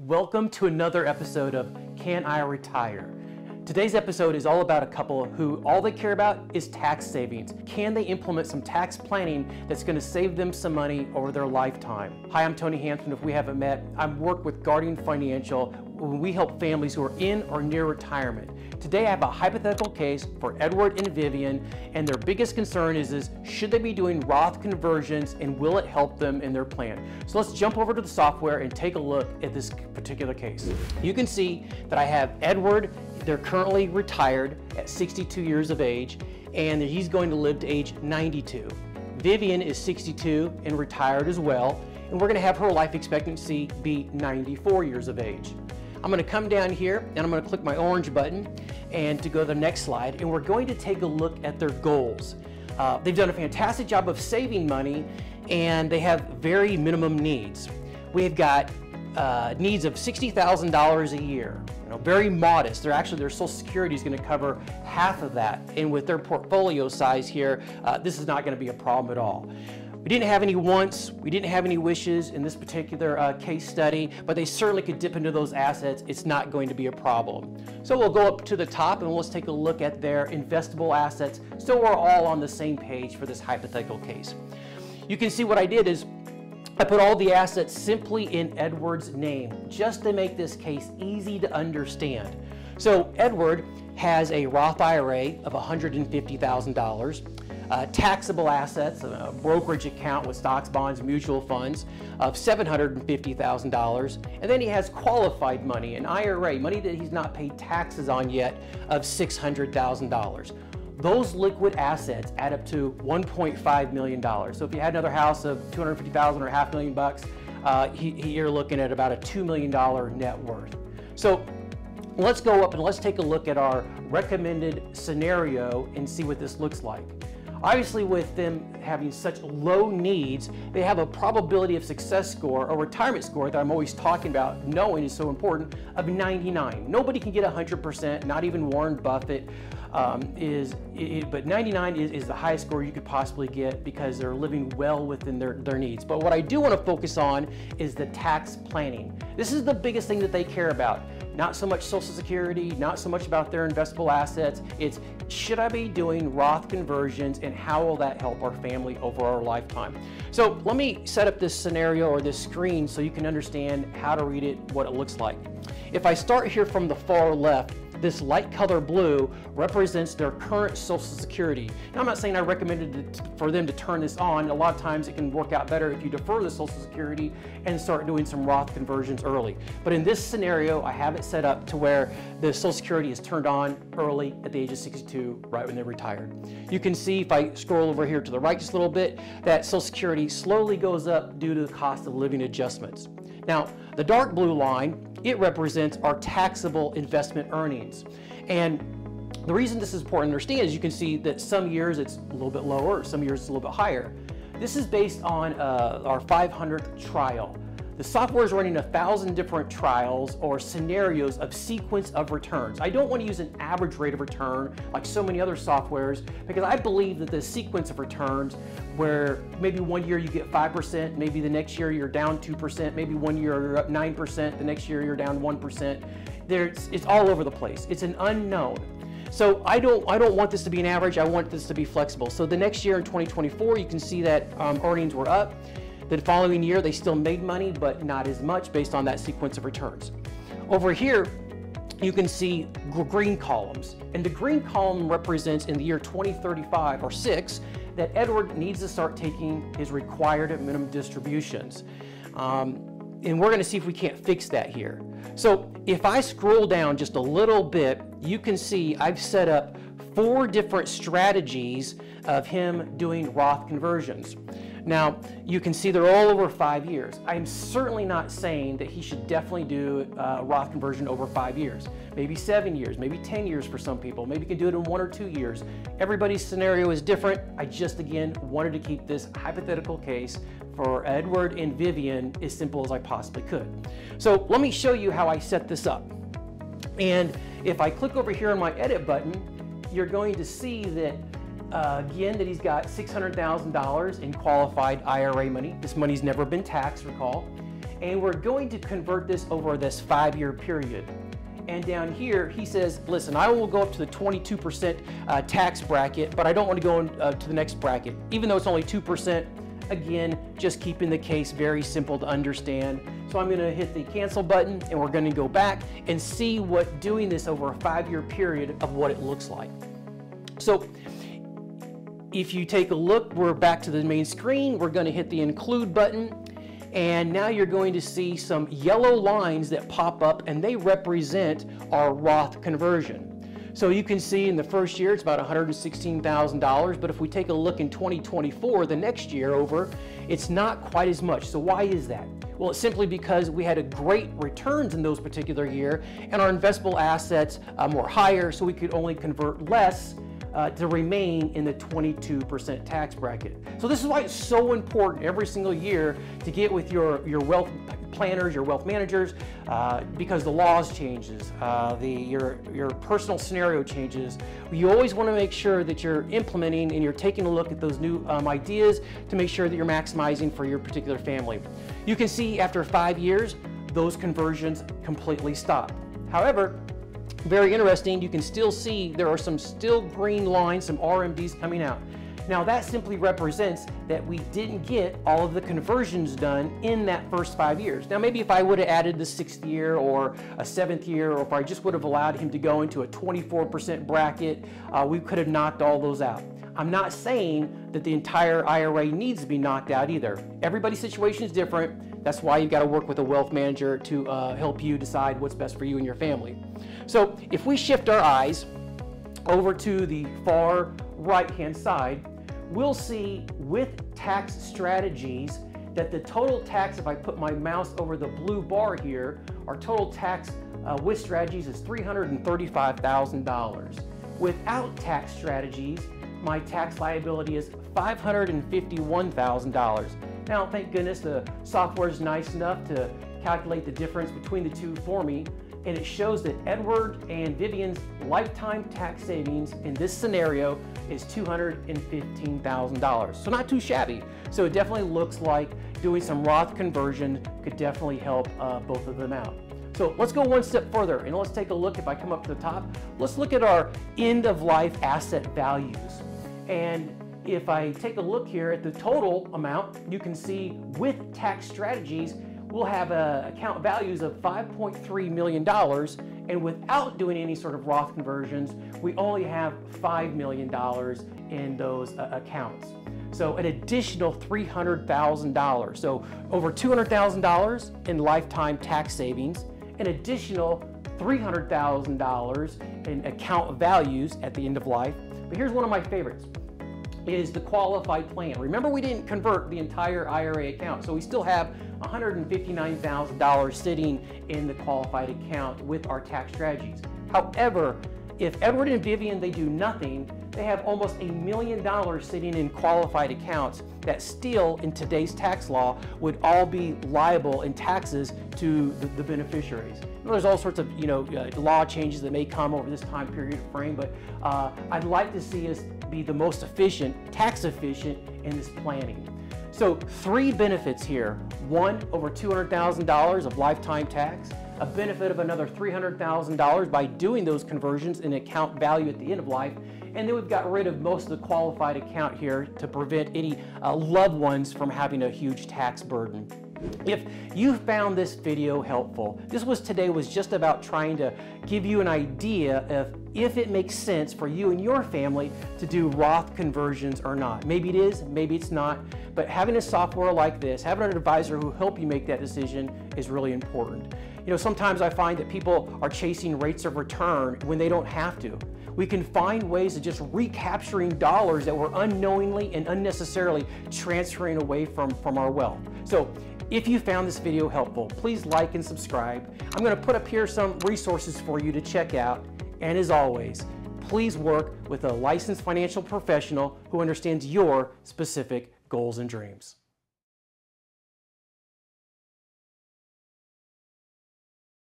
Welcome to another episode of Can I Retire? Today's episode is all about a couple who all they care about is tax savings. Can they implement some tax planning that's going to save them some money over their lifetime? Hi, I'm Tony Hanson. If we haven't met, I work with Guardian Financial when we help families who are in or near retirement. Today I have a hypothetical case for Edward and Vivian, and their biggest concern is should they be doing Roth conversions and will it help them in their plan? So let's jump over to the software and take a look at this particular case. You can see that I have Edward. They're currently retired at 62 years of age, and he's going to live to age 92. Vivian is 62 and retired as well, and we're going to have her life expectancy be 94 years of age. I'm going to come down here and I'm going to click my orange button and to go to the next slide, and we're going to take a look at their goals. They've done a fantastic job of saving money, and they have very minimum needs. We've got needs of $60,000 a year. Very modest. Their Social Security is going to cover half of that, and with their portfolio size here, this is not going to be a problem at all. We didn't have any wants, we didn't have any wishes in this particular case study, but they certainly could dip into those assets. It's not going to be a problem. So we'll go up to the top and let's take a look at their investable assets so we're all on the same page for this hypothetical case. You can see what I did is I put all the assets simply in Edward's name just to make this case easy to understand. So Edward has a Roth IRA of $150,000. Taxable assets, a brokerage account with stocks, bonds, mutual funds of $750,000, and then he has qualified money, an IRA, money that he's not paid taxes on yet, of $600,000. Those liquid assets add up to $1.5 million. So if you had another house of $250,000 or $500,000, you're looking at about a $2 million net worth. So let's go up and let's take a look at our recommended scenario and see what this looks like. Obviously, with them having such low needs, they have a probability of success score, or retirement score that I'm always talking about, knowing is so important, of 99. Nobody can get 100%, not even Warren Buffett, but 99 is the highest score you could possibly get because they're living well within their needs. But what I do want to focus on is the tax planning. This is the biggest thing that they care about. Not so much Social Security, not so much about their investable assets. It's, should I be doing Roth conversions and how will that help our family over our lifetime? So let me set up this scenario or this screen so you can understand how to read it, what it looks like. If I start here from the far left, this light color blue represents their current Social Security. Now, I'm not saying I recommended for them to turn this on. A lot of times it can work out better if you defer the Social Security and start doing some Roth conversions early. But in this scenario, I have it set up to where the Social Security is turned on early at the age of 62, right when they're retired. You can see if I scroll over here to the right just a little bit, that Social Security slowly goes up due to the cost of living adjustments. Now, the dark blue line, it represents our taxable investment earnings. And the reason this is important to understand is you can see that some years it's a little bit lower, some years it's a little bit higher. This is based on our 500th trial. The software is running 1,000 different trials or scenarios of sequence of returns. I don't want to use an average rate of return like so many other softwares, because I believe that the sequence of returns where maybe one year you get 5%, maybe the next year you're down 2%, maybe one year you're up 9%, the next year you're down 1%. It's all over the place. It's an unknown. So I don't want this to be an average. I want this to be flexible. So the next year in 2024, you can see that earnings were up. The following year, they still made money, but not as much based on that sequence of returns. Over here, you can see green columns. And the green column represents in the year 2035 or 6 that Edward needs to start taking his required minimum distributions. And we're going to see if we can't fix that here. So if I scroll down just a little bit, you can see I've set up 4 different strategies of him doing Roth conversions. Now, you can see they're all over 5 years. I'm certainly not saying that he should definitely do a Roth conversion over 5 years. Maybe 7 years, maybe 10 years for some people. Maybe you can do it in 1 or 2 years. Everybody's scenario is different. I just, again, wanted to keep this hypothetical case for Edward and Vivian as simple as I possibly could. So let me show you how I set this up. And if I click over here on my edit button, you're going to see that again, that he's got $600,000 in qualified IRA money. This money's never been taxed, recall. and we're going to convert this over this 5-year period. And down here, he says, listen, I will go up to the 22% tax bracket, but I don't want to go to the next bracket, even though it's only 2%. Again, just keeping the case very simple to understand. So I'm going to hit the cancel button, and we're going to go back and see what doing this over a 5-year period of what it looks like. So if you take a look, we're back to the main screen. We're going to hit the include button. And now you're going to see some yellow lines that pop up, and they represent our Roth conversion. So you can see in the first year it's about $116,000, but if we take a look in 2024, the next year over, it's not quite as much. So why is that? Well, it's simply because we had a great returns in those particular year, and our investable assets were higher, so we could only convert less to remain in the 22% tax bracket. So this is why it's so important every single year to get with your wealth planners, your wealth managers, because the laws changes, your personal scenario changes. You always want to make sure that you're implementing and you're taking a look at those new ideas to make sure that you're maximizing for your particular family. You can see after 5 years, those conversions completely stop. However, very interesting, you can still see there are some still green lines, some RMDs coming out. Now that simply represents that we didn't get all of the conversions done in that first 5 years. Now maybe if I would have added the 6th year or a 7th year, or if I just would have allowed him to go into a 24% bracket, we could have knocked all those out. I'm not saying that the entire IRA needs to be knocked out either. Everybody's situation is different. That's why you've got to work with a wealth manager to help you decide what's best for you and your family. So if we shift our eyes over to the far right-hand side, we'll see with tax strategies that the total tax, if I put my mouse over the blue bar here, our total tax with strategies is $335,000. Without tax strategies, my tax liability is $551,000. Now, thank goodness the software is nice enough to calculate the difference between the two for me, and it shows that Edward and Vivian's lifetime tax savings in this scenario is $215,000. So not too shabby. So it definitely looks like doing some Roth conversion could definitely help both of them out. So let's go one step further and let's take a look. If I come up to the top, let's look at our end-of-life asset values. And if I take a look here at the total amount, you can see with tax strategies, we'll have account values of $5.3 million, and without doing any sort of Roth conversions, we only have $5 million in those accounts. So an additional $300,000. So over $200,000 in lifetime tax savings, an additional $300,000 in account values at the end of life. But here's one of my favorites, is the qualified plan. Remember, we didn't convert the entire IRA account, so we still have $159,000 sitting in the qualified account with our tax strategies. However, if Edward and Vivian, they do nothing, they have almost $1 million sitting in qualified accounts that still, in today's tax law, would all be liable in taxes to the beneficiaries. There's all sorts of law changes that may come over this time period frame, but I'd like to see us be the most efficient, tax efficient in this planning. So 3 benefits here. 1, over $200,000 of lifetime tax, a benefit of another $300,000 by doing those conversions in account value at the end of life, and then we've got rid of most of the qualified account here to prevent any loved ones from having a huge tax burden. If you found this video helpful, today was just about trying to give you an idea of if it makes sense for you and your family to do Roth conversions or not. Maybe it is, maybe it's not, but having a software like this, having an advisor who help you make that decision is really important. Sometimes I find that people are chasing rates of return when they don't have to. We can find ways of just recapturing dollars that we're unknowingly and unnecessarily transferring away from our wealth. So if you found this video helpful, please like and subscribe. I'm going to put up here some resources for you to check out. And as always, please work with a licensed financial professional who understands your specific goals and dreams.